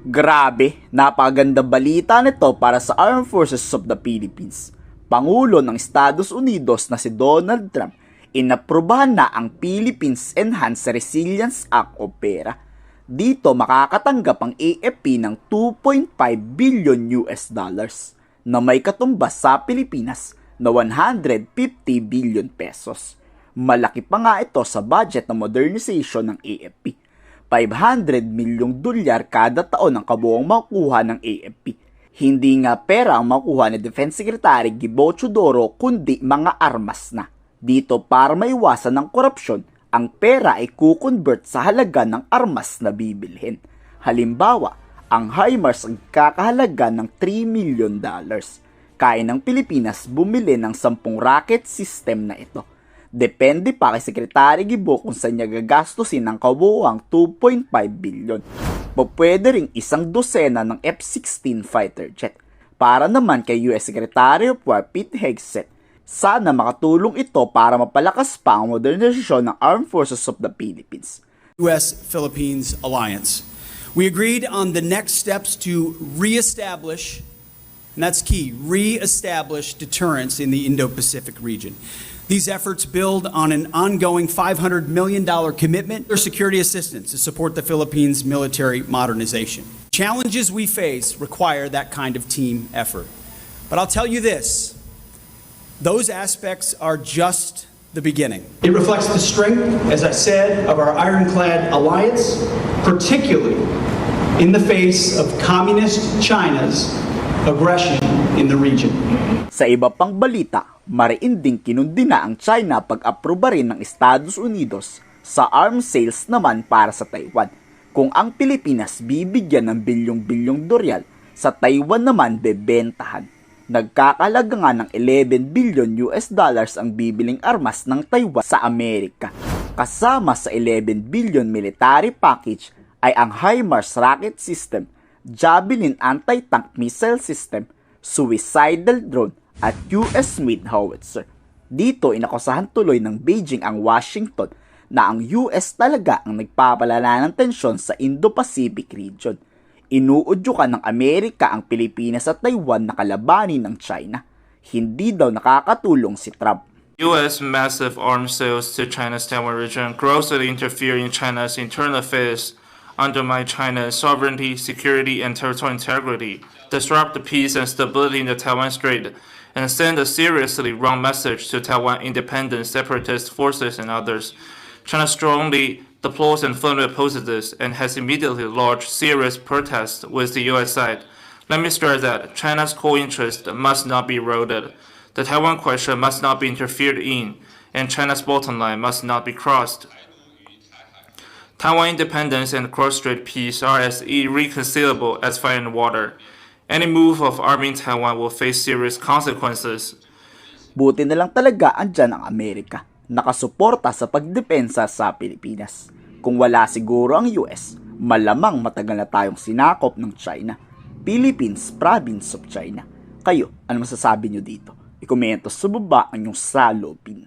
Grabe, napakaganda balita nito para sa Armed Forces of the Philippines. Pangulo ng Estados Unidos na si Donald Trump, inaprubahan na ang Philippines Enhanced Resilience Act o PERA. Dito makakatanggap ang AFP ng 2.5 billion US dollars na may katumbas sa Pilipinas na 150 billion pesos. Malaki pa nga ito sa budget na modernization ng AFP. 500 milyong dolyar kada taon ang kabuuang makukuha ng AFP. Hindi nga pera ang makukuha ni Defense Secretary Gibo Teodoro kundi mga armas na. Dito para maiwasan ng korupsyon, ang pera ay kukonvert sa halaga ng armas na bibilhin. Halimbawa, ang HIMARS ang kakahalaga ng $3 million. Kaya ng Pilipinas bumili ng 10 rocket system na ito. Depende pa kay Secretary Gibo kung saan niya gagastusin ang kabuuang 2.5 billion. Pwede ring 1 dosena ng F-16 fighter jet. Para naman kay US Secretary of War Pete Hegseth, sana makatulong ito para mapalakas pa ang modernisasyon ng Armed Forces of the Philippines. U.S.-Philippines alliance. We agreed on the next steps to reestablish, and that's key, reestablish deterrence in the Indo-Pacific region. These efforts build on an ongoing $500 million commitment for security assistance to support the Philippines' military modernization. Challenges we face require that kind of team effort. But I'll tell you this, those aspects are just the beginning. It reflects the strength, as I said, of our ironclad alliance, particularly in the face of communist China's aggression in the region. Sa iba pang balita, mariinding kinundi na ang China pag-aproba rin ng Estados Unidos sa arms sales naman para sa Taiwan. Kung ang Pilipinas bibigyan ng bilyong-bilyong dolyar, sa Taiwan naman bebentahan. Nagkakalaga nga ng 11 billion US dollars ang bibiling armas ng Taiwan sa Amerika. Kasama sa 11 billion military package ay ang HIMARS rocket system, Javelin anti-tank missile system, suicidal drone at US-made howitzer. Dito inakusahan tuloy ng Beijing ang Washington na ang US talaga ang nagpapalala ng tensyon sa Indo-Pacific region. Inuudyukan ng Amerika ang Pilipinas at Taiwan na kalabanin ng China. Hindi daw nakakatulong si Trump. U.S. massive arms sales to China's Taiwan region grossly interfere in China's internal affairs, undermine China's sovereignty, security, and territorial integrity, disrupt the peace and stability in the Taiwan Strait, and send a seriously wrong message to Taiwan independent separatist forces and others. China strongly deplores and firmly opposes this and has immediately lodged serious protests with the U.S. side. Let me stress that China's core interest must not be eroded. The Taiwan question must not be interfered in, and China's bottom line must not be crossed. Taiwan independence and cross-strait peace are as irreconcilable as fire and water. Any move of arming Taiwan will face serious consequences. Buti na lang talaga andyan ang Amerika, nakasuporta sa pagdepensa sa Pilipinas. Kung wala siguro ang US, malamang matagal na tayong sinakop ng China. Philippines, province of China. Kayo, ano masasabi nyo dito? I-komento sa baba ang inyong salopin.